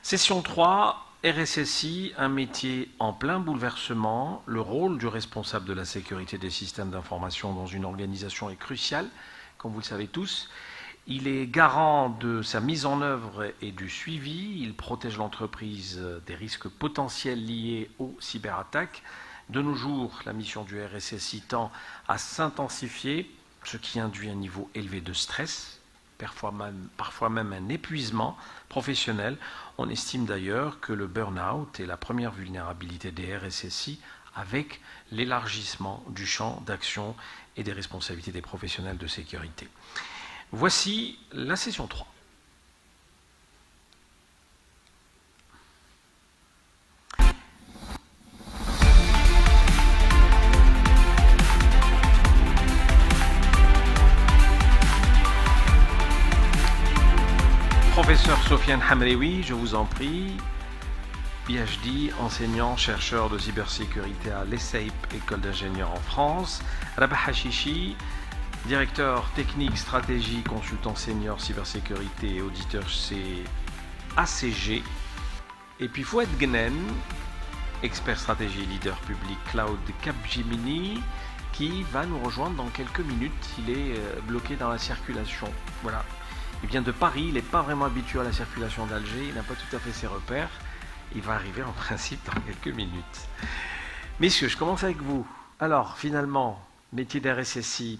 Session 3, RSSI, un métier en plein bouleversement. Le rôle du responsable de la sécurité des systèmes d'information dans une organisation est crucial, comme vous le savez tous. Il est garant de sa mise en œuvre et du suivi. Il protège l'entreprise des risques potentiels liés aux cyberattaques. De nos jours, la mission du RSSI tend à s'intensifier, ce qui induit un niveau élevé de stress, parfois même un épuisement professionnel. On estime d'ailleurs que le burn-out est la première vulnérabilité des RSSI avec l'élargissement du champ d'action et des responsabilités des professionnels de sécurité. Voici la session 3. Professeur Sofiane Hamreoui, je vous en prie, PhD, enseignant, chercheur de cybersécurité à l'ESSEIP, École d'ingénieurs en France. Rabah Hashishi, directeur technique, stratégie, consultant senior, cybersécurité et auditeur chez ACG. Et puis Fouad Ghnen, expert stratégie, leader public cloud Capgemini, qui va nous rejoindre dans quelques minutes. Il est bloqué dans la circulation. Voilà. Il vient de Paris, il n'est pas vraiment habitué à la circulation d'Alger, il n'a pas tout à fait ses repères. Il va arriver en principe dans quelques minutes. Messieurs, je commence avec vous. Alors, finalement, métier d'RSSI,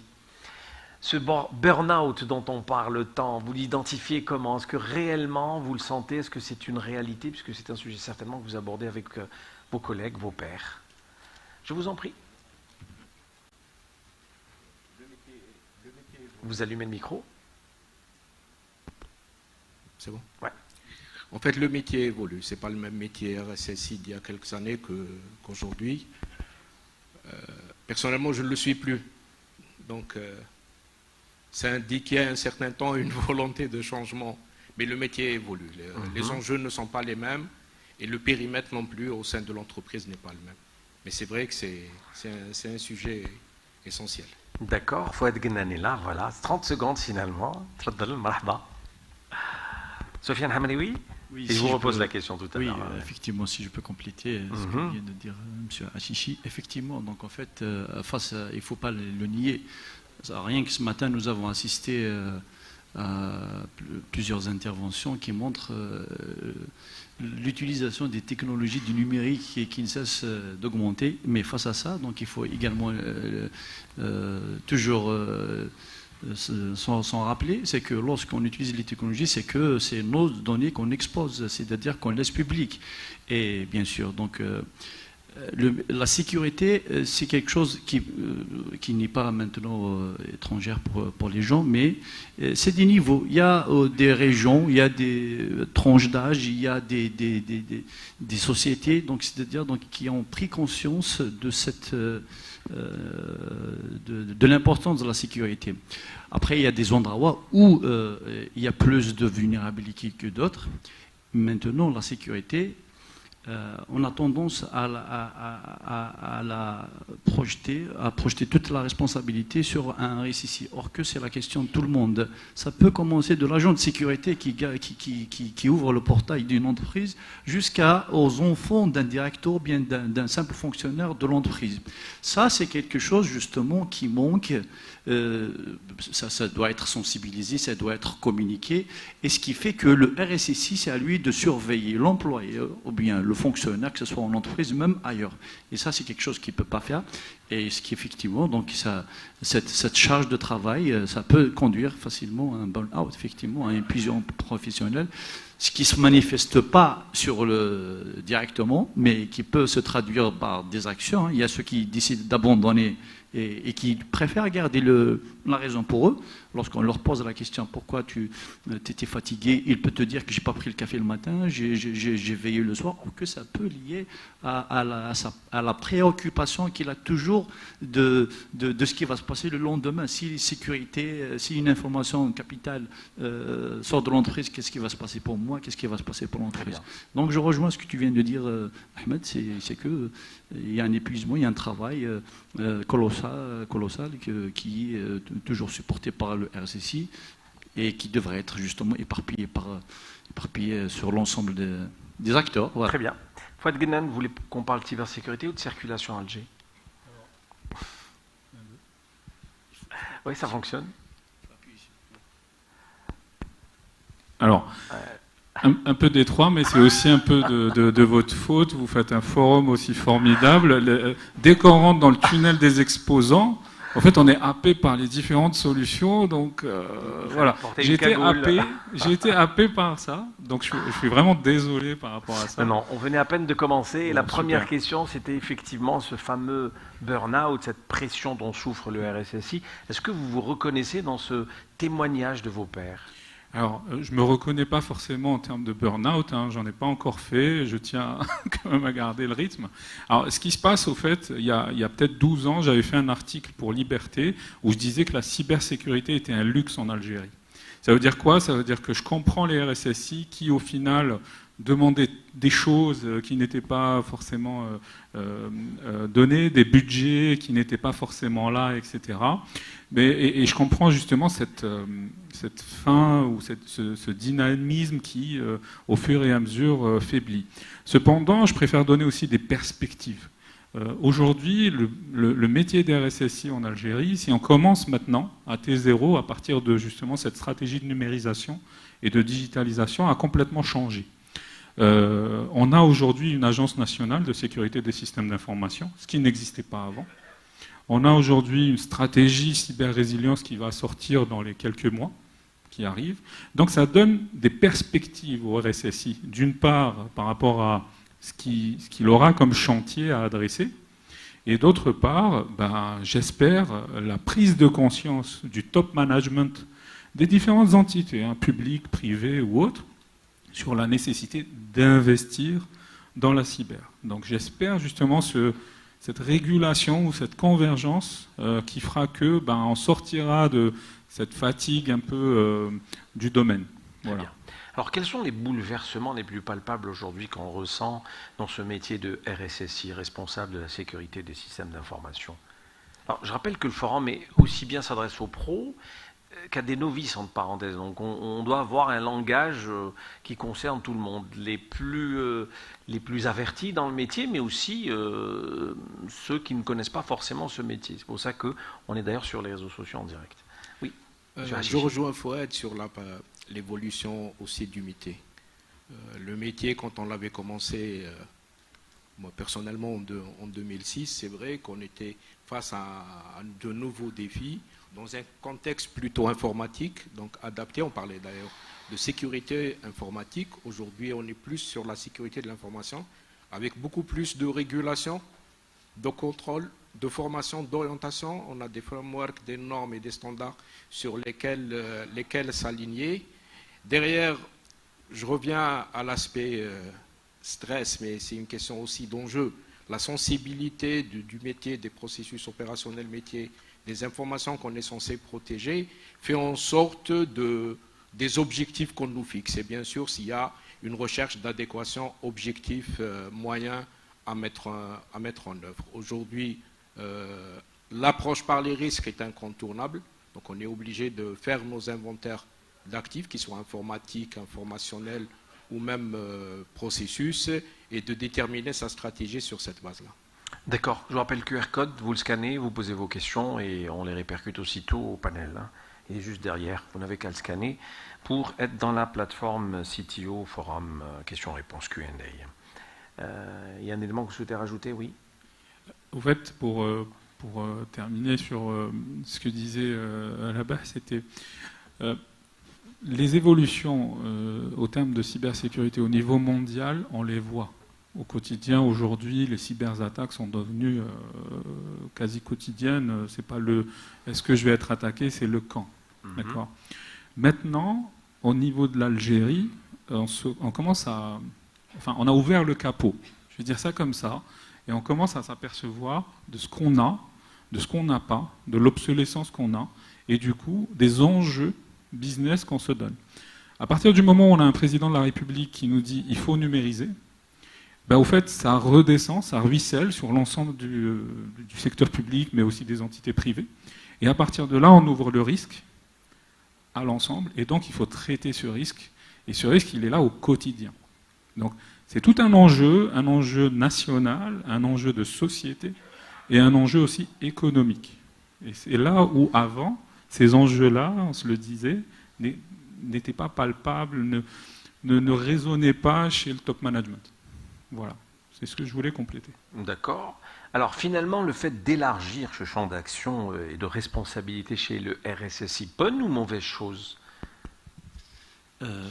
ce burn-out dont on parle tant, vous l'identifiez comment? Est-ce que réellement vous le sentez? Est-ce que c'est une réalité? Puisque c'est un sujet certainement que vous abordez avec vos collègues, vos pairs. Je vous en prie. Vous allumez le micro? C'est bon? Ouais. En fait, le métier évolue. Ce n'est pas le même métier RSSI d'il y a quelques années qu'aujourd'hui. Personnellement, je ne le suis plus. Donc, ça indique qu'il y a un certain temps une volonté de changement. Mais le métier évolue. Les enjeux ne sont pas les mêmes et le périmètre non plus au sein de l'entreprise n'est pas le même. Mais c'est vrai que c'est un sujet essentiel. D'accord. Fouad Ghnen est là, voilà. 30 secondes finalement. Tfaddal, marhaba. Sofiane Hamreoui, oui, et je vous repose la question tout à l'heure. Oui, effectivement, si je peux compléter ce que vient de dire M. Hashishi. Effectivement, donc en fait, il ne faut pas le nier. Rien que ce matin, nous avons assisté à plusieurs interventions qui montrent l'utilisation des technologies du numérique qui ne cesse d'augmenter. Mais face à ça, donc il faut également toujours s'en rappeler, c'est que lorsqu'on utilise les technologies, c'est que c'est nos données qu'on expose, c'est-à-dire qu'on laisse public. Et bien sûr, donc la sécurité, c'est quelque chose qui n'est pas maintenant étrangère pour les gens, mais c'est des niveaux. Il y a des régions, il y a des tranches d'âge, il y a des sociétés, donc c'est-à-dire qui ont pris conscience de cette de l'importance de la sécurité. Après, il y a des endroits où il y a plus de vulnérabilité que d'autres. Maintenant, la sécurité, on a tendance à projeter toute la responsabilité sur un RSSI. Or que c'est la question de tout le monde. Ça peut commencer de l'agent de sécurité qui ouvre le portail d'une entreprise jusqu'aux enfants d'un directeur ou bien d'un simple fonctionnaire de l'entreprise. Ça, c'est quelque chose justement qui manque. Ça doit être sensibilisé, ça doit être communiqué. Et ce qui fait que le RSSI, c'est à lui de surveiller l'employeur ou bien le fonctionnaire, que ce soit en entreprise, même ailleurs. Et ça, c'est quelque chose qu'il ne peut pas faire. Et ce qui, effectivement, donc cette charge de travail, ça peut conduire facilement à un burn-out, effectivement, à un épuisement professionnel. Ce qui ne se manifeste pas directement, mais qui peut se traduire par des actions. Il y a ceux qui décident d'abandonner et qui préfèrent garder la raison pour eux. Lorsqu'on leur pose la question pourquoi tu étais fatigué, il peut te dire que j'ai pas pris le café le matin, j'ai veillé le soir, ou que ça peut lier à la préoccupation qu'il a toujours de ce qui va se passer le lendemain. Si une information capitale sort de l'entreprise, qu'est-ce qui va se passer pour moi, qu'est-ce qui va se passer pour l'entreprise. Donc je rejoins ce que tu viens de dire, Ahmed, c'est que il y a un épuisement, il y a un travail colossal qui est toujours supporté par le RSSI et qui devrait être justement éparpillé sur l'ensemble des acteurs. Voilà. Très bien. Fouad Guenan, vous voulez qu'on parle de cybersécurité ou de circulation à Alger? Oui, ça fonctionne. Alors, un peu des trois, mais c'est aussi un peu de votre faute. Vous faites un forum aussi formidable. Dès qu'on rentre dans le tunnel des exposants, en fait, on est happé par les différentes solutions. Donc, voilà. J'ai été happé par ça. Donc, je suis vraiment désolé par rapport à ça. Non, on venait à peine de commencer. Et Bon, la première super. question, c'était effectivement ce fameux burn-out, cette pression dont souffre le RSSI. Est-ce que vous vous reconnaissez dans ce témoignage de vos pairs? Alors, je ne me reconnais pas forcément en termes de burn-out, hein, j'en ai pas encore fait, je tiens quand même à garder le rythme. Alors, ce qui se passe, au fait, il y a peut-être 12 ans, j'avais fait un article pour Liberté où je disais que la cybersécurité était un luxe en Algérie. Ça veut dire quoi? Ça veut dire que je comprends les RSSI qui, au final, demandaient des choses qui n'étaient pas forcément données, des budgets qui n'étaient pas forcément là, etc. Et je comprends justement cette fin ou ce dynamisme qui, au fur et à mesure, faiblit. Cependant, je préfère donner aussi des perspectives. Aujourd'hui, le métier des RSSI en Algérie, si on commence maintenant à T0, à partir de justement cette stratégie de numérisation et de digitalisation, a complètement changé. On a aujourd'hui une agence nationale de sécurité des systèmes d'information, ce qui n'existait pas avant. On a aujourd'hui une stratégie cyber-résilience qui va sortir dans les quelques mois qui arrivent. Donc ça donne des perspectives au RSSI, d'une part par rapport à ce qu'il aura comme chantier à adresser, et d'autre part, j'espère, la prise de conscience du top management des différentes entités, hein, publiques, privées ou autres, sur la nécessité d'investir dans la cyber. Donc j'espère justement cette régulation ou cette convergence qui fera que on sortira de cette fatigue un peu du domaine. Voilà. Bien. Alors quels sont les bouleversements les plus palpables aujourd'hui qu'on ressent dans ce métier de RSSI, responsable de la sécurité des systèmes d'information? Alors je rappelle que le forum aussi bien s'adresse aux pros qu'à des novices, entre parenthèses. Donc on doit avoir un langage qui concerne tout le monde, les plus avertis dans le métier, mais aussi ceux qui ne connaissent pas forcément ce métier. C'est pour ça qu'on est d'ailleurs sur les réseaux sociaux en direct. Oui. Je rejoins Fouad sur l'évolution aussi du métier. Le métier, quand on l'avait commencé, moi personnellement en 2006, c'est vrai qu'on était face à de nouveaux défis, dans un contexte plutôt informatique, donc adapté. On parlait d'ailleurs de sécurité informatique. Aujourd'hui, on est plus sur la sécurité de l'information, avec beaucoup plus de régulation, de contrôle, de formation, d'orientation. On a des frameworks, des normes et des standards sur lesquels s'aligner. Derrière, je reviens à l'aspect stress, mais c'est une question aussi d'enjeu. La sensibilité du métier, des processus opérationnels métiers, des informations qu'on est censé protéger, fait en sorte des objectifs qu'on nous fixe. Et bien sûr, s'il y a une recherche d'adéquation objectif-moyen à mettre en œuvre. Aujourd'hui, l'approche par les risques est incontournable. Donc on est obligé de faire nos inventaires d'actifs, qui soient informatiques, informationnels ou même processus, et de déterminer sa stratégie sur cette base-là. D'accord. Je vous rappelle le QR code, vous le scannez, vous posez vos questions et on les répercute aussitôt au panel. Hein. Et juste derrière, vous n'avez qu'à le scanner pour être dans la plateforme CTO Forum questions-réponses Q&A. Il y a un élément que vous souhaitez rajouter, oui? Au fait, pour terminer sur ce que disait là-bas, c'était les évolutions au terme de cybersécurité au niveau mondial, on les voit. Au quotidien, aujourd'hui, les cyberattaques sont devenues quasi quotidiennes. C'est pas le est-ce que je vais être attaqué, c'est le quand. D'accord. Maintenant, au niveau de l'Algérie, on commence à. Enfin, on a ouvert le capot. Je vais dire ça comme ça. Et on commence à s'apercevoir de ce qu'on a, de ce qu'on n'a pas, de l'obsolescence qu'on a, et du coup, des enjeux business qu'on se donne. À partir du moment où on a un président de la République qui nous dit il faut numériser, au fait, ça redescend, ça ruisselle sur l'ensemble du secteur public, mais aussi des entités privées. Et à partir de là, on ouvre le risque à l'ensemble, et donc il faut traiter ce risque, et ce risque, il est là au quotidien. Donc c'est tout un enjeu national, un enjeu de société, et un enjeu aussi économique. Et c'est là où, avant, ces enjeux-là, on se le disait, n'étaient pas palpables, ne résonnaient pas chez le top management. Voilà, c'est ce que je voulais compléter. D'accord. Alors finalement, le fait d'élargir ce champ d'action et de responsabilité chez le RSSI, bonne ou mauvaise chose?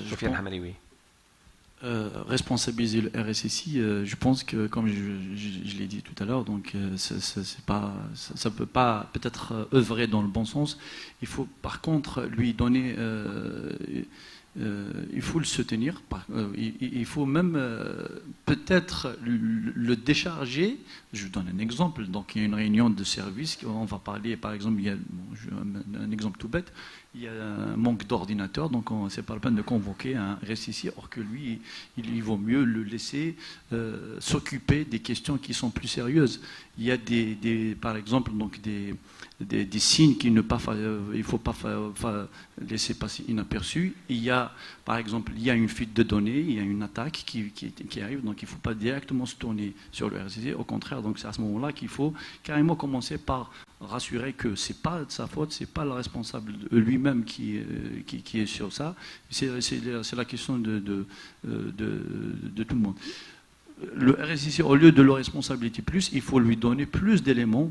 Sofiane Hamali. Responsabiliser le RSSI, je pense que, comme je l'ai dit tout à l'heure, donc ça peut pas peut-être œuvrer dans le bon sens. Il faut par contre lui donner, il faut le soutenir. Il faut même peut-être le décharger. Je vous donne un exemple. Donc il y a une réunion de service, on va parler, par exemple, il y a un exemple tout bête. Il y a un manque d'ordinateurs, donc c'est pas la peine de convoquer un RSSI, or que lui, il vaut mieux le laisser s'occuper des questions qui sont plus sérieuses. Il y a par exemple, donc des signes qu'il ne faut pas laisser passer inaperçus. Il y a, par exemple, il y a une fuite de données, il y a une attaque qui arrive, donc il ne faut pas directement se tourner sur le RSSI. Au contraire, donc c'est à ce moment-là qu'il faut carrément commencer par rassurer que c'est pas de sa faute, c'est pas le responsable lui-même qui est sur ça. C'est la question de tout le monde. Le RSSI, au lieu de le responsabiliser plus, il faut lui donner plus d'éléments,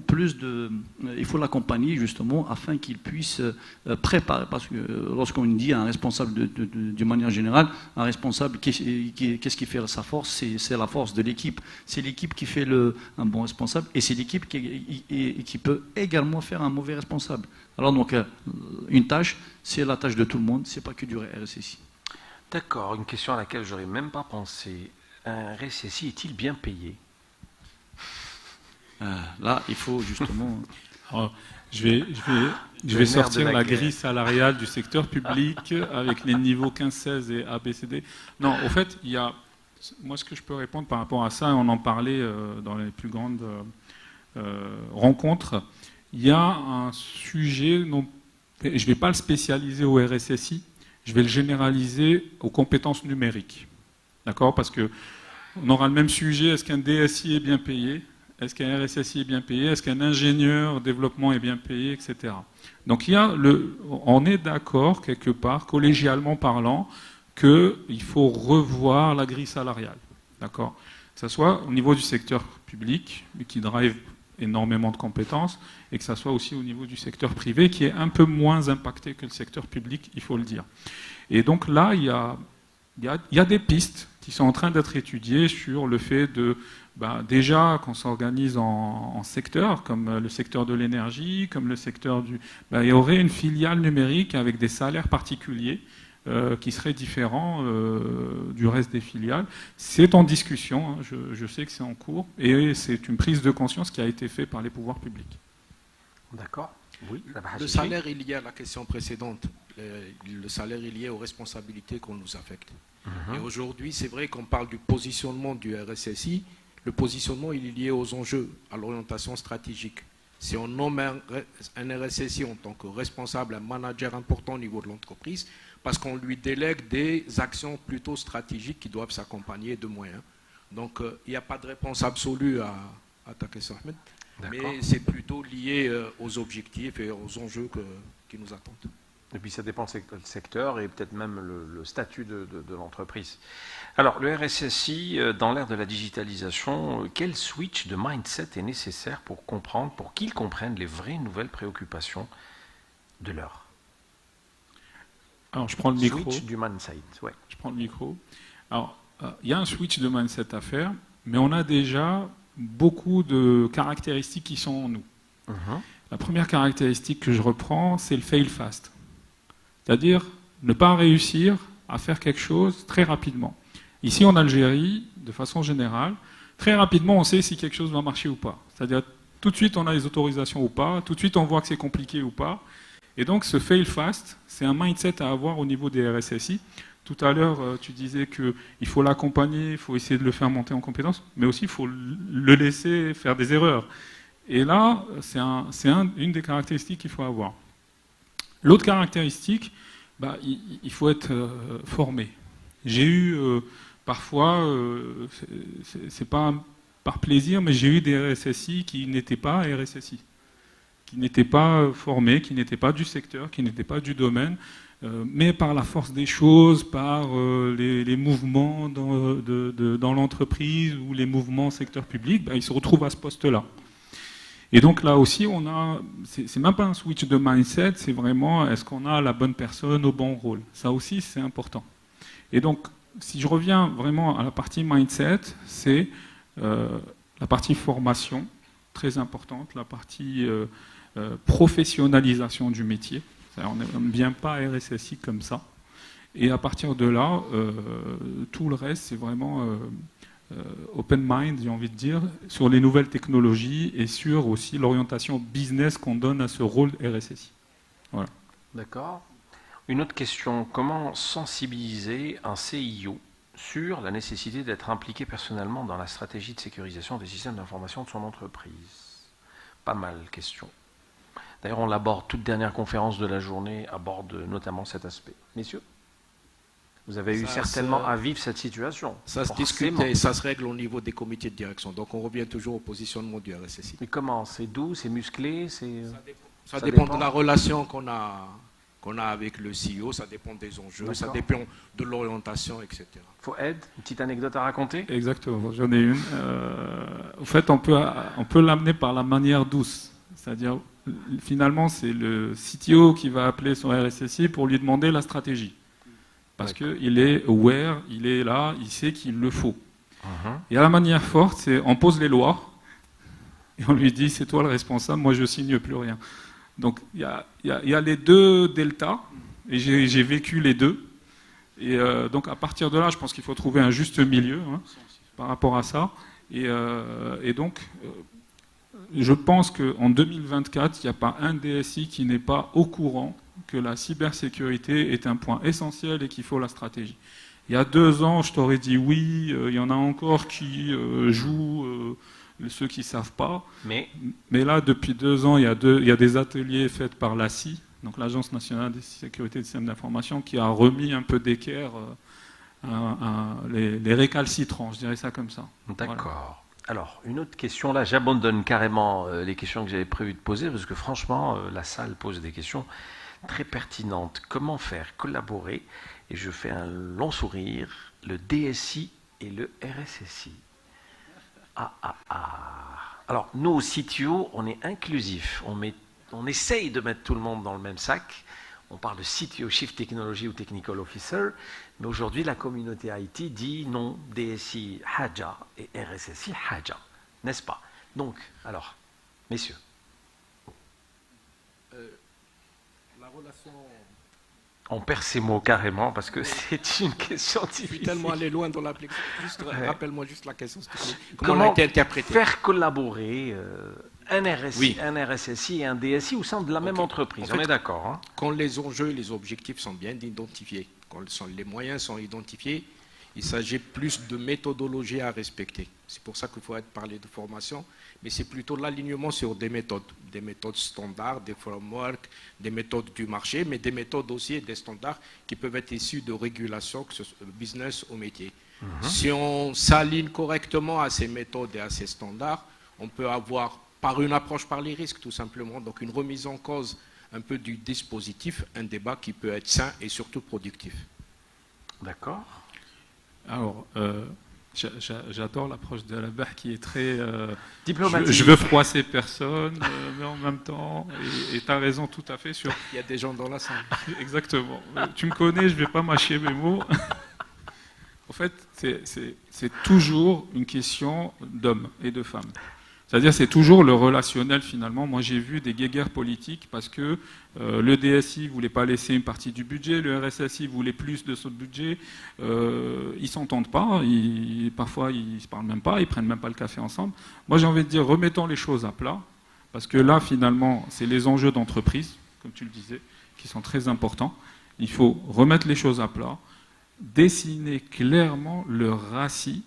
il faut l'accompagner justement afin qu'il puisse préparer. Parce que lorsqu'on dit un responsable d'une manière générale, un responsable, qu'est-ce qui fait sa force? C'est la force de l'équipe. C'est l'équipe qui fait un bon responsable, et c'est l'équipe qui peut également faire un mauvais responsable. Alors donc, une tâche, c'est la tâche de tout le monde, c'est pas que du RSSI. D'accord, une question à laquelle j'aurais même pas pensé. Un RSSI est-il bien payé? Là, il faut justement... Alors, je vais sortir la grille salariale du secteur public avec les niveaux 15, 16 et ABCD. Non, au fait, moi, ce que je peux répondre par rapport à ça, on en parlait dans les plus grandes rencontres, il y a un sujet, je ne vais pas le spécialiser au RSSI, je vais le généraliser aux compétences numériques. D'accord? Parce qu'on aura le même sujet, est-ce qu'un DSI est bien payé? Est-ce qu'un RSSI est bien payé? Est-ce qu'un ingénieur développement est bien payé? Etc. Donc on est d'accord, quelque part, collégialement parlant, qu'il faut revoir la grille salariale. D'accord? Que ce soit au niveau du secteur public, qui drive énormément de compétences, et que ce soit aussi au niveau du secteur privé, qui est un peu moins impacté que le secteur public, il faut le dire. Et donc là, il y a des pistes qui sont en train d'être étudiées sur le fait déjà qu'on s'organise en secteurs, comme le secteur de l'énergie, comme le secteur il y aurait une filiale numérique avec des salaires particuliers qui seraient différents du reste des filiales. C'est en discussion, hein, je sais que c'est en cours, et c'est une prise de conscience qui a été faite par les pouvoirs publics. D'accord. Oui. Le salaire est lié à la question précédente. Le salaire est lié aux responsabilités qu'on nous affecte. Et aujourd'hui, c'est vrai qu'on parle du positionnement du RSSI. Le positionnement, il est lié aux enjeux, à l'orientation stratégique. Si on nomme un RSSI en tant que responsable, un manager important au niveau de l'entreprise, parce qu'on lui délègue des actions plutôt stratégiques qui doivent s'accompagner de moyens. Donc, il n'y a pas de réponse absolue à ta question, Ahmed. Mais c'est plutôt lié aux objectifs et aux enjeux qui nous attendent. Et puis ça dépend du secteur et peut-être même le statut de l'entreprise. Alors, le RSSI, dans l'ère de la digitalisation, quel switch de mindset est nécessaire pour qu'ils comprennent les vraies nouvelles préoccupations de l'heure? Alors, je prends le micro. Switch du mindset, ouais. Je prends le micro. Alors, il y a un switch de mindset à faire, mais on a déjà beaucoup de caractéristiques qui sont en nous. La première caractéristique que je reprends, c'est le fail fast. C'est-à-dire ne pas réussir à faire quelque chose très rapidement. Ici, en Algérie, de façon générale, très rapidement, on sait si quelque chose va marcher ou pas. C'est-à-dire, tout de suite, on a les autorisations ou pas, tout de suite, on voit que c'est compliqué ou pas. Et donc, ce fail fast, c'est un mindset à avoir au niveau des RSSI. Tout à l'heure, tu disais qu'il faut l'accompagner, il faut essayer de le faire monter en compétences, mais aussi il faut le laisser faire des erreurs. Et là, c'est une des caractéristiques qu'il faut avoir. L'autre caractéristique, Il faut être formé. J'ai eu parfois, c'est pas par plaisir, mais j'ai eu des RSSI qui n'étaient pas RSSI, qui n'étaient pas formés, qui n'étaient pas du secteur, qui n'étaient pas du domaine, mais par la force des choses, par les mouvements dans l'entreprise ou les mouvements secteur public, ils se retrouvent à ce poste-là. Et donc là aussi, c'est même pas un switch de mindset, c'est vraiment est-ce qu'on a la bonne personne au bon rôle. Ça aussi, c'est important. Et donc, si je reviens vraiment à la partie mindset, c'est la partie formation, très importante, la partie professionnalisation du métier. On n'aime bien pas RSSI comme ça. Et à partir de là, tout le reste, c'est vraiment open mind, j'ai envie de dire, sur les nouvelles technologies et sur aussi l'orientation business qu'on donne à ce rôle RSSI. Voilà. D'accord. Une autre question, comment sensibiliser un CIO sur la nécessité d'être impliqué personnellement dans la stratégie de sécurisation des systèmes d'information de son entreprise? Pas mal de questions. D'ailleurs, on l'aborde, toute dernière conférence de la journée aborde notamment cet aspect. Messieurs, vous avez eu certainement à vivre cette situation. Ça se discute et ça se règle au niveau des comités de direction. Donc on revient toujours au positionnement du RSSI. Mais comment? C'est doux, c'est musclé, Ça dépend de la relation qu'on a avec le CEO, ça dépend des enjeux, ça dépend de l'orientation, etc. Ed, une petite anecdote à raconter? Exactement, j'en ai une. En fait, on peut l'amener par la manière douce. C'est-à-dire, finalement, c'est le CTO qui va appeler son RSSI pour lui demander la stratégie. Parce qu'il est aware, il est là, il sait qu'il le faut. Et à la manière forte, c'est on pose les lois et on lui dit c'est toi le responsable, moi je signe plus rien. Donc il y a les deux deltas et j'ai vécu les deux. Et donc à partir de là, je pense qu'il faut trouver un juste milieu par rapport à ça. Et donc je pense qu'en 2024, il n'y a pas un DSI qui n'est pas au courant que la cybersécurité est un point essentiel et qu'il faut la stratégie. Il y a 2 ans, je t'aurais dit oui, il y en a encore qui jouent ceux qui ne savent pas. Mais là, depuis 2 ans, il y a des ateliers faits par l'ACI, donc l'Agence nationale de sécurité des systèmes d'information, qui a remis un peu d'équerre les récalcitrants, je dirais ça comme ça. D'accord. Voilà. Alors, une autre question, là, j'abandonne carrément les questions que j'avais prévu de poser, parce que franchement, la salle pose des questions très pertinentes. Comment faire collaborer, et je fais un long sourire, le DSI et le RSSI? Alors, nous, au CTO, on est inclusif. On essaye de mettre tout le monde dans le même sac. On parle de CTO, Chief Technology ou Technical Officer, mais aujourd'hui, la communauté IT dit non, DSI, Haja, et RSSI, Haja. N'est-ce pas? Donc, alors, messieurs. La relation... On perd ces mots carrément parce que c'est une question difficile. Je suis tellement allé loin dans l'application. Rappelle-moi juste la question. Comment elle a été interprétée? Faire collaborer un RSI, un RSSI et un DSI au sein de la même entreprise. On est d'accord, hein? Quand les enjeux et les objectifs sont bien identifiés, quand les moyens sont identifiés, il s'agit plus de méthodologie à respecter. C'est pour ça qu'il faut parler de formation, mais c'est plutôt l'alignement sur des méthodes standards, des frameworks, des méthodes du marché, mais des méthodes aussi et des standards qui peuvent être issus de régulation, que ce soit business ou métier. Si on s'aligne correctement à ces méthodes et à ces standards, on peut avoir, par une approche par les risques tout simplement, donc une remise en cause un peu du dispositif, un débat qui peut être sain et surtout productif. D'accord. Alors, j'adore l'approche de Albert qui est très diplomatique. Je veux froisser personne, mais en même temps, et tu as raison tout à fait sur... Il y a des gens dans la salle. Exactement. Tu me connais, je ne vais pas mâcher mes mots. En fait, c'est toujours une question d'hommes et de femmes. C'est-à-dire c'est toujours le relationnel finalement. Moi j'ai vu des guéguerres politiques parce que le DSI ne voulait pas laisser une partie du budget, le RSSI voulait plus de ce budget, ils ne s'entendent pas, parfois ils ne se parlent même pas, ils ne prennent même pas le café ensemble. Moi j'ai envie de dire remettons les choses à plat, parce que là finalement c'est les enjeux d'entreprise, comme tu le disais, qui sont très importants. Il faut remettre les choses à plat, dessiner clairement le RACI,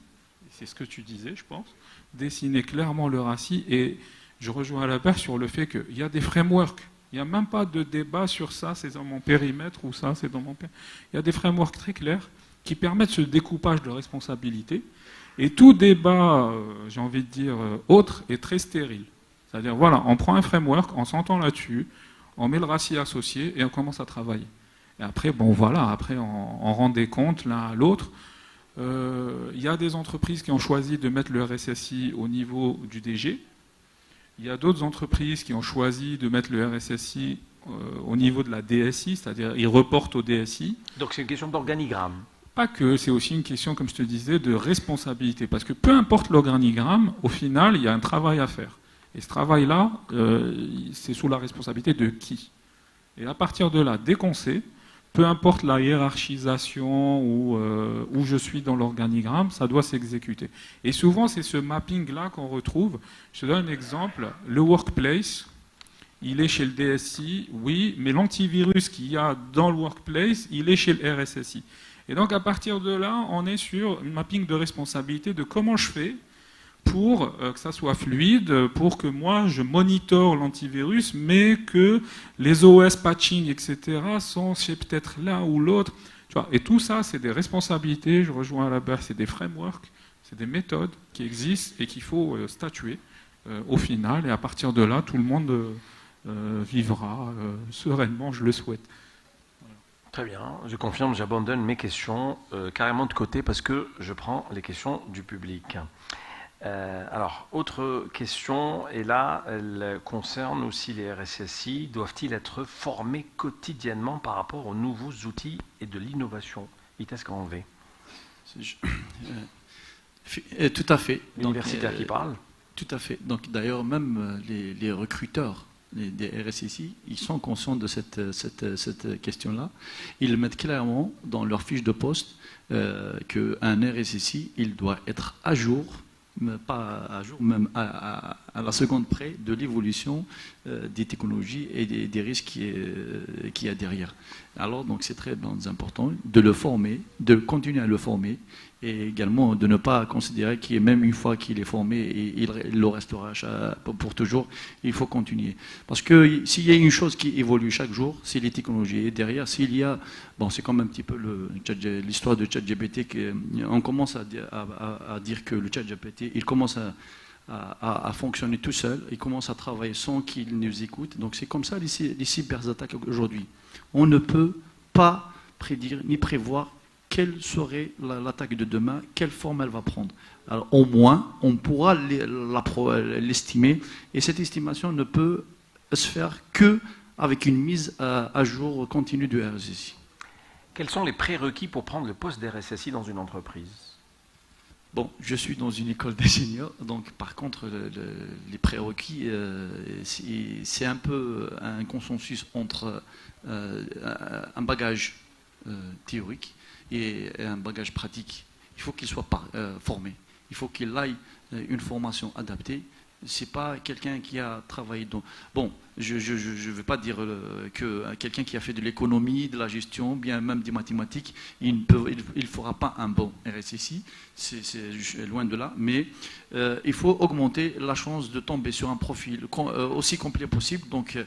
c'est ce que tu disais je pense, dessiner clairement le RACI, et je rejoins Albert sur le fait qu'il y a des frameworks Il n'y a même pas de débat sur ça, c'est dans mon périmètre ou ça, c'est dans mon périmètre. Il y a des frameworks très clairs qui permettent ce découpage de responsabilité. Et tout débat, j'ai envie de dire, autre est très stérile. C'est-à-dire, voilà, on prend un framework, on s'entend là-dessus, on met le ratio associé et on commence à travailler. Et après, bon voilà, après on rend des comptes l'un à l'autre. Il y a des entreprises qui ont choisi de mettre le RSSI au niveau du DG. Il y a d'autres entreprises qui ont choisi de mettre le RSSI au niveau de la DSI, c'est-à-dire ils reportent au DSI. Donc c'est une question d'organigramme. Pas que, c'est aussi une question, comme je te disais, de responsabilité. Parce que peu importe l'organigramme, au final, il y a un travail à faire. Et ce travail-là, c'est sous la responsabilité de qui? Et à partir de là, dès qu'on sait, peu importe la hiérarchisation ou où je suis dans l'organigramme, ça doit s'exécuter. Et souvent, c'est ce mapping-là qu'on retrouve. Je te donne un exemple. Le workplace, il est chez le DSI, oui, mais l'antivirus qu'il y a dans le workplace, il est chez le RSSI. Et donc, à partir de là, on est sur un mapping de responsabilité de comment je fais pour que ça soit fluide, pour que moi, je monitore l'antivirus, mais que les OS patching, etc., sont chez peut-être l'un ou l'autre. Et tout ça, c'est des responsabilités, je rejoins à la base, c'est des frameworks, c'est des méthodes qui existent et qu'il faut statuer au final. Et à partir de là, tout le monde vivra sereinement, je le souhaite. Très bien, je confirme, j'abandonne mes questions carrément de côté parce que je prends les questions du public. Alors, autre question, et là, elle concerne aussi les RSSI. Doivent-ils être formés quotidiennement par rapport aux nouveaux outils et de l'innovation? Vitesse grand V. Tout à fait. L'universitaire qui parle? Tout à fait. Donc, d'ailleurs, même les recruteurs des RSSI, ils sont conscients de cette question-là. Ils le mettent clairement dans leur fiche de poste qu'un RSSI, il doit être à jour, mais pas à jour, même à la seconde près de l'évolution des technologies et des risques qu'il y a derrière. Alors, donc, c'est très important de le former, de continuer à le former, et également de ne pas considérer qu'il est même une fois qu'il est formé, et il le restera pour toujours. Il faut continuer. Parce que s'il y a une chose qui évolue chaque jour, c'est les technologies. Et derrière, s'il y a... Bon, c'est comme un petit peu l'histoire de ChatGPT. On commence à dire que le ChatGPT, il commence à fonctionner tout seul, il commence à travailler sans qu'il nous écoute. Donc c'est comme ça les cyberattaques aujourd'hui. On ne peut pas prédire ni prévoir quelle serait l'attaque de demain, quelle forme elle va prendre. Alors, au moins, on pourra l'estimer, et cette estimation ne peut se faire qu'avec une mise à jour continue du RSSI. Quels sont les prérequis pour prendre le poste d'RSSI dans une entreprise? Bon, je suis dans une école d'ingénieurs, donc par contre, les prérequis, c'est un peu un consensus entre un bagage théorique et un bagage pratique. Il faut qu'il soit formé. Il faut qu'il aille une formation adaptée. C'est pas quelqu'un qui a travaillé dans... Bon, je ne veux pas dire que quelqu'un qui a fait de l'économie, de la gestion, bien même des mathématiques, il ne fera pas un bon RSSI, c'est loin de là, mais il faut augmenter la chance de tomber sur un profil aussi complet possible. Donc,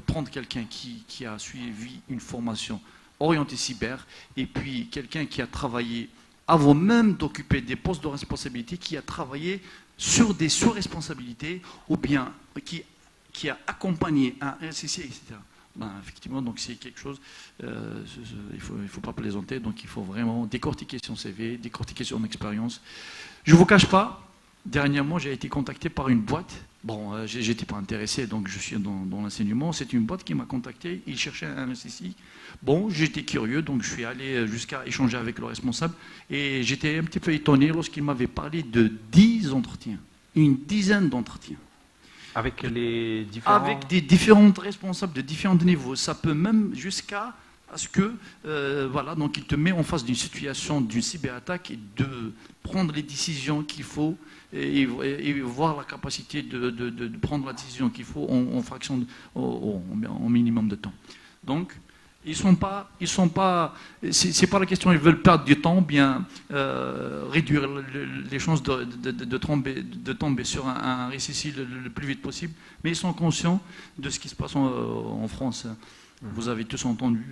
prendre quelqu'un qui a suivi une formation orienté cyber, et puis quelqu'un qui a travaillé, avant même d'occuper des postes de responsabilité, qui a travaillé sur des sous-responsabilités, ou bien qui a accompagné un RSSI, etc. Ben, effectivement, donc c'est quelque chose, il faut pas plaisanter, donc il faut vraiment décortiquer son CV, décortiquer son expérience. Je ne vous cache pas, dernièrement, j'ai été contacté par une boîte. Bon, j'étais pas intéressé, donc je suis dans l'enseignement. C'est une boîte qui m'a contacté, ils cherchaient un RSSI. Bon, j'étais curieux, donc je suis allé jusqu'à échanger avec le responsable, et j'étais un petit peu étonné lorsqu'il m'avait parlé de 10 entretiens, une dizaine d'entretiens. Avec les différents... Avec des différents responsables de différents niveaux. Ça peut même jusqu'à ce que, voilà, donc il te met en face d'une situation d'une cyberattaque, et de prendre les décisions qu'il faut, et voir la capacité de prendre la décision qu'il faut en fraction, en minimum de temps. Donc, C'est pas la question, ils veulent perdre du temps, bien réduire les chances de tomber sur un récissif le plus vite possible, mais ils sont conscients de ce qui se passe en France. Vous avez tous entendu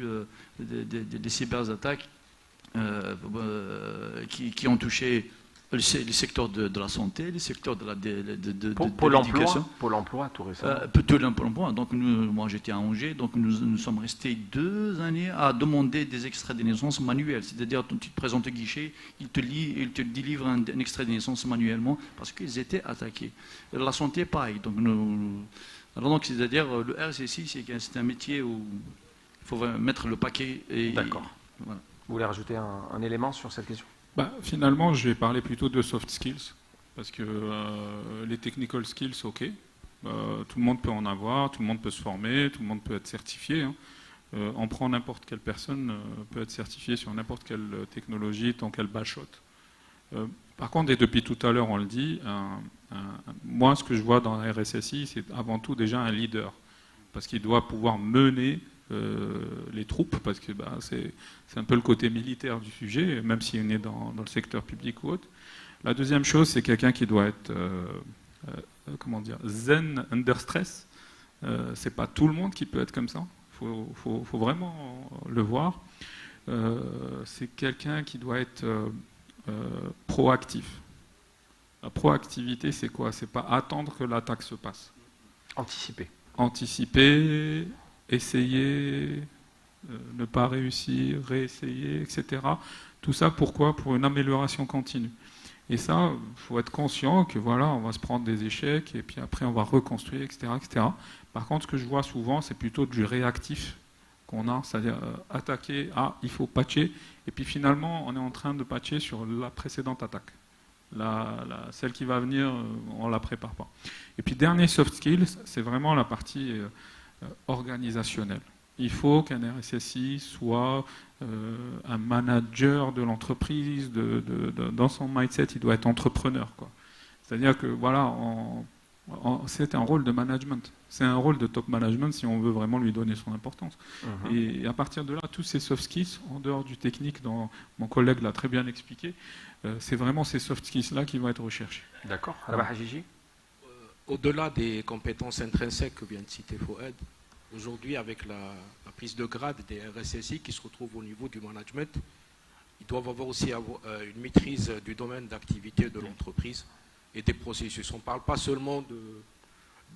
des cyberattaques qui ont touché le secteur de la santé, le secteur de l'éducation. Pôle emploi, tout récemment. Pôle emploi. Donc moi j'étais à Angers, donc nous sommes restés 2 années à demander des extraits de naissance manuels. C'est-à-dire tu te présentes au guichet, il te délivre un extrait de naissance manuellement parce qu'ils étaient attaqués. La santé, pareil. Donc c'est-à-dire le RSSI, c'est un métier où il faut mettre le paquet. D'accord. Voilà. Vous voulez rajouter un élément sur cette question? Finalement, je vais parler plutôt de soft skills, parce que les technical skills, ok, tout le monde peut en avoir, tout le monde peut se former, tout le monde peut être certifié. Hein. On prend n'importe quelle personne peut être certifiée sur n'importe quelle technologie tant qu'elle bachote. Par contre, et depuis tout à l'heure on le dit, moi ce que je vois dans la RSSI, c'est avant tout déjà un leader, parce qu'il doit pouvoir mener les troupes, parce que c'est un peu le côté militaire du sujet, même si on est dans le secteur public ou autre. La deuxième chose, c'est quelqu'un qui doit être zen under stress. C'est pas tout le monde qui peut être comme ça. Faut vraiment le voir. C'est quelqu'un qui doit être proactif. La proactivité, c'est quoi? C'est pas attendre que l'attaque se passe. Anticiper, essayer, ne pas réussir, réessayer, etc. Tout ça pourquoi? Pour une amélioration continue. Et ça, il faut être conscient que voilà, on va se prendre des échecs et puis après on va reconstruire, etc., etc. Par contre, ce que je vois souvent, c'est plutôt du réactif qu'on a, c'est-à-dire attaquer, il faut patcher, et puis finalement, on est en train de patcher sur la précédente attaque. Celle qui va venir, on ne la prépare pas. Et puis dernier soft skills, c'est vraiment la partie organisationnelle. Il faut qu'un RSSI soit un manager de l'entreprise, dans son mindset, il doit être entrepreneur, quoi. C'est-à-dire que voilà, c'est un rôle de management, c'est un rôle de top management si on veut vraiment lui donner son importance. Et à partir de là, tous ces soft skills, en dehors du technique, dont mon collègue l'a très bien expliqué, c'est vraiment ces soft skills-là qui vont être recherchés. D'accord. Rabah Hajiji. Au-delà des compétences intrinsèques que vient de citer Fouad, aujourd'hui, avec la prise de grade des RSSI qui se retrouvent au niveau du management, ils doivent avoir aussi une maîtrise du domaine d'activité de l'entreprise et des processus. On ne parle pas seulement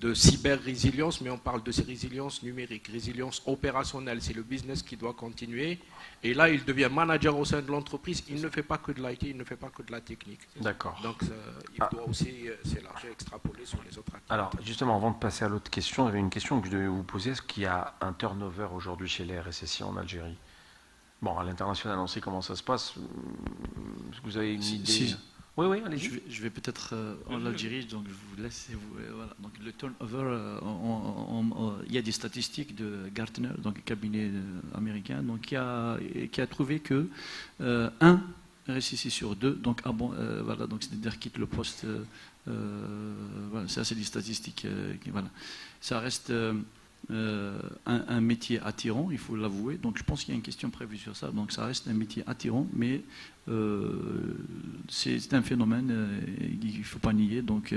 de cyber-résilience, mais on parle de résilience numérique, résilience opérationnelle. C'est le business qui doit continuer. Et là, il devient manager au sein de l'entreprise. Il ne fait pas que de l'IT, il ne fait pas que de la technique. D'accord. Donc, il doit aussi s'élargir, extrapoler sur les autres activités. Alors, justement, avant de passer à l'autre question, il y avait une question que je devais vous poser. Est-ce qu'il y a un turnover aujourd'hui chez les RSSI en Algérie? Bon, à l'international, on sait comment ça se passe. Est-ce que vous avez une idée? Oui, allez-y. Je vais peut-être en Algérie, donc je vous laisse. Voilà. Donc le turnover, il y a des statistiques de Gartner, donc un cabinet américain, donc qui a trouvé que un RSSI sur 2, donc voilà, donc c'est-à-dire quitte le poste. Voilà, ça c'est des statistiques. Voilà, ça reste un métier attirant, il faut l'avouer. Donc je pense qu'il y a une question prévue sur ça. Donc ça reste un métier attirant, mais c'est un phénomène qu'il ne faut pas nier. Donc,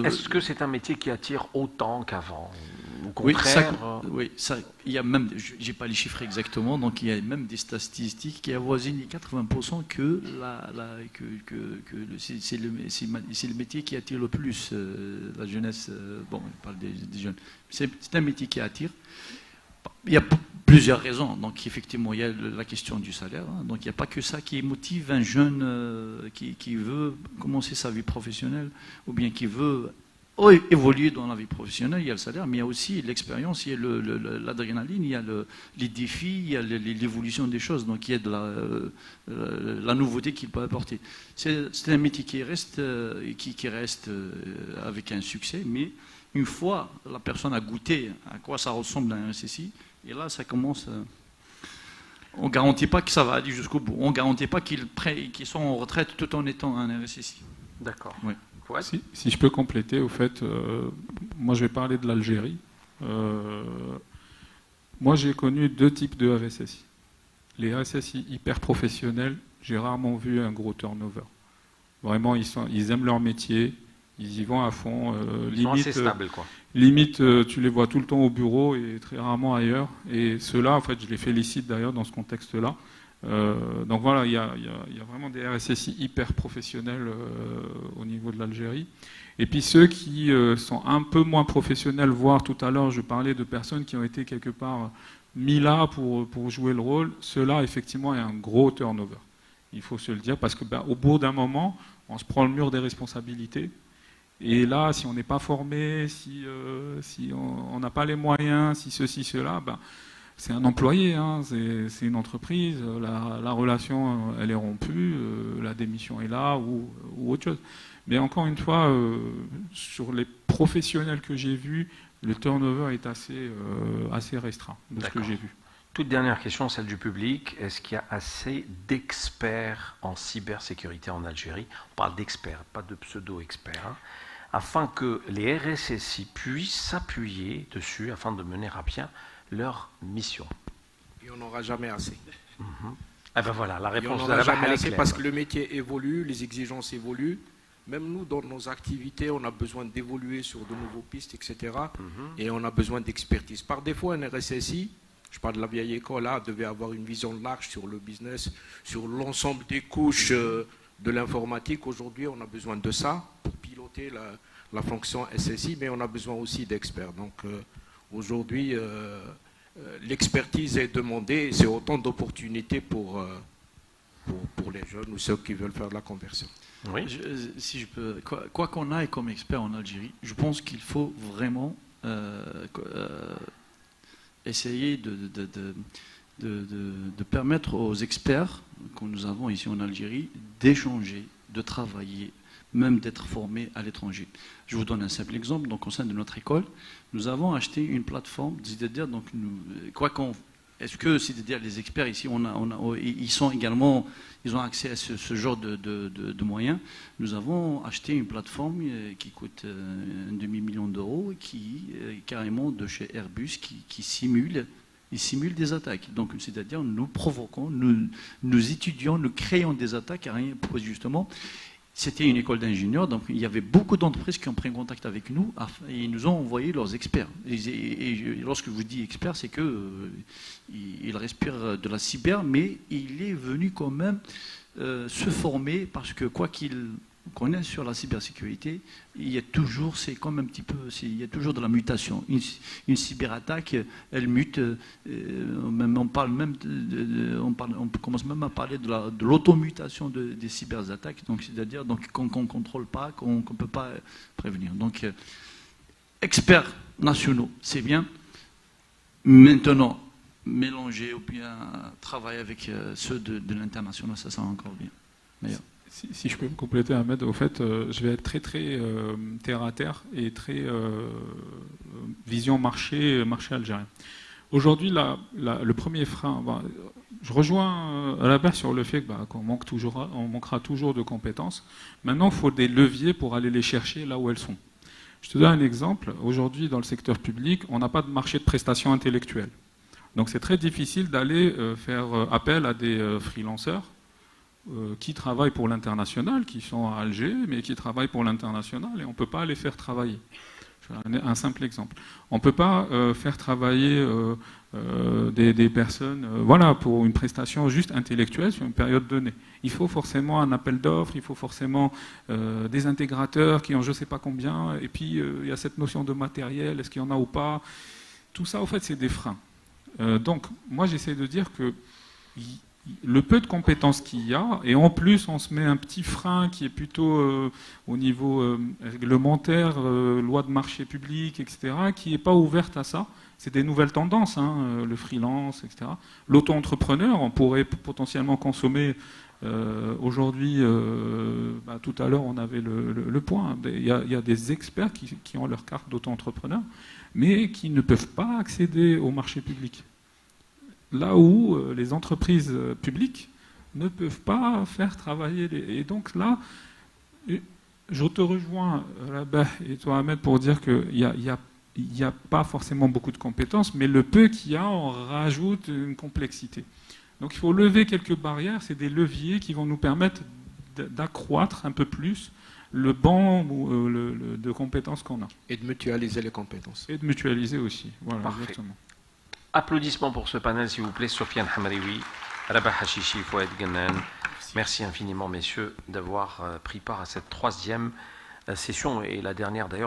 est-ce que c'est un métier qui attire autant qu'avant? Au contraire, oui, il y a même, je n'ai pas les chiffres exactement, donc il y a même des statistiques qui avoisinent les 80% que c'est le métier qui attire le plus la jeunesse. Bon, on parle des jeunes. C'est un métier qui attire. Il y a plusieurs raisons. Donc, effectivement, il y a la question du salaire. Hein. Donc, il n'y a pas que ça qui motive un jeune qui veut commencer sa vie professionnelle ou bien qui veut évoluer dans la vie professionnelle. Il y a le salaire, mais il y a aussi l'expérience, il y a l'adrénaline, il y a les défis, il y a l'évolution des choses. Donc, il y a de la nouveauté qu'il peut apporter. C'est un métier qui reste avec un succès, mais une fois la personne a goûté à quoi ça ressemble à un RSSI, et là, ça commence. On ne garantit pas que ça va aller jusqu'au bout. On ne garantit pas qu'ils sont en retraite tout en étant un RSSI. D'accord. Oui. Ouais. Si je peux compléter, au fait, moi je vais parler de l'Algérie. Moi, j'ai connu deux types de RSSI. Les RSSI hyper professionnels, j'ai rarement vu un gros turnover. Vraiment, ils aiment leur métier, ils y vont à fond. Ils sont assez stables, quoi. Limite, tu les vois tout le temps au bureau et très rarement ailleurs. Et ceux-là, en fait, je les félicite d'ailleurs dans ce contexte-là. Donc voilà, il y a vraiment des RSSI hyper professionnels au niveau de l'Algérie. Et puis ceux qui sont un peu moins professionnels, voire tout à l'heure, je parlais de personnes qui ont été quelque part mis là pour jouer le rôle, ceux-là, effectivement, il y a un gros turnover. Il faut se le dire, parce que au bout d'un moment, on se prend le mur des responsabilités. Et là, si on n'est pas formé, si on n'a pas les moyens, si ceci, cela, c'est un employé, hein, c'est une entreprise, la relation, elle est rompue, la démission est là ou autre chose. Mais encore une fois, sur les professionnels que j'ai vus, le turnover est assez restreint de ce que j'ai vu. Toute dernière question, celle du public. Est-ce qu'il y a assez d'experts en cybersécurité en Algérie? On parle d'experts, pas de pseudo-experts, hein, afin que les RSSI puissent s'appuyer dessus afin de mener à bien leur mission. Et on n'aura jamais assez. Ah ben voilà, la réponse de la jamais assez parce que le métier évolue, les exigences évoluent. Même nous, dans nos activités, on a besoin d'évoluer sur de nouvelles pistes, etc. Et on a besoin d'expertise. Par défaut, un RSSI, je parle de la vieille école, là, devait avoir une vision large sur le business, sur l'ensemble des couches de l'informatique. Aujourd'hui, on a besoin de ça pour piloter la fonction SSI, mais on a besoin aussi d'experts. Donc aujourd'hui, l'expertise est demandée et c'est autant d'opportunités pour les jeunes ou ceux qui veulent faire de la conversion. Oui. Si je peux, quoi qu'on aille comme expert en Algérie, je pense qu'il faut vraiment essayer de permettre aux experts que nous avons ici en Algérie d'échanger, de travailler, même d'être formés à l'étranger. Je vous donne un simple exemple. Donc, au sein de notre école, nous avons acheté une plateforme, c'est-à-dire, donc, est-ce que, c'est-à-dire, les experts ici, ils ont accès à ce genre de moyens. Nous avons acheté une plateforme qui coûte un demi-million d'euros, qui carrément de chez Airbus, qui simule des attaques. Donc, c'est-à-dire, nous provoquons, nous étudions, nous créons des attaques, pour justement. C'était une école d'ingénieurs, donc il y avait beaucoup d'entreprises qui ont pris contact avec nous et ils nous ont envoyé leurs experts. Et lorsque je vous dis experts, c'est qu'ils respirent de la cyber, mais il est venu quand même se former parce que quoi qu'il connaisse sur la cybersécurité, il y a toujours, c'est comme un petit peu, il y a toujours de la mutation. Une cyberattaque, elle mute. On commence même à parler de l'automutation des cyberattaques. Donc, c'est-à-dire qu'on ne contrôle pas, qu'on ne peut pas prévenir. Donc, experts nationaux, c'est bien. Maintenant, mélanger ou bien travailler avec ceux de l'international, ça sera encore bien. Meilleur. Si je peux me compléter, Ahmed, au fait, je vais être très terre à terre et très vision marché algérien. Aujourd'hui, le premier frein, je rejoins Albert sur le fait qu'on manquera toujours de compétences. Maintenant, il faut des leviers pour aller les chercher là où elles sont. Je te donne un exemple. Aujourd'hui, dans le secteur public, on n'a pas de marché de prestations intellectuelles. Donc c'est très difficile d'aller faire appel à des freelanceurs qui travaillent pour l'international, qui sont à Alger, mais qui travaillent pour l'international, et on ne peut pas les faire travailler. Un simple exemple. On ne peut pas faire travailler des personnes pour une prestation juste intellectuelle sur une période donnée. Il faut forcément un appel d'offres, il faut forcément des intégrateurs qui ont je ne sais pas combien, et puis il y a cette notion de matériel, est-ce qu'il y en a ou pas. Tout ça, en fait, c'est des freins. Donc, moi, j'essaie de dire que le peu de compétences qu'il y a, et en plus on se met un petit frein qui est plutôt au niveau réglementaire, loi de marché public, etc., qui n'est pas ouverte à ça. C'est des nouvelles tendances, le freelance, etc. L'auto-entrepreneur, on pourrait potentiellement consommer aujourd'hui, tout à l'heure on avait le point, il y a des experts qui ont leur carte d'auto-entrepreneur, mais qui ne peuvent pas accéder au marché public. Là où les entreprises publiques ne peuvent pas faire travailler Et donc là, je te rejoins, Rabah et toi, Ahmed, pour dire qu'il y a il n'y a pas forcément beaucoup de compétences, mais le peu qu'il y a, on rajoute une complexité. Donc il faut lever quelques barrières, c'est des leviers qui vont nous permettre d'accroître un peu plus le banc de compétences qu'on a. Et de mutualiser les compétences. Et de mutualiser aussi. Voilà, Parfait. exactement. Applaudissements pour ce panel, s'il vous plaît. Sofiane Hamraoui, Rabah Hashishi, Fouad Ghanan. Merci infiniment, messieurs, d'avoir pris part à cette 3e session et la dernière d'ailleurs.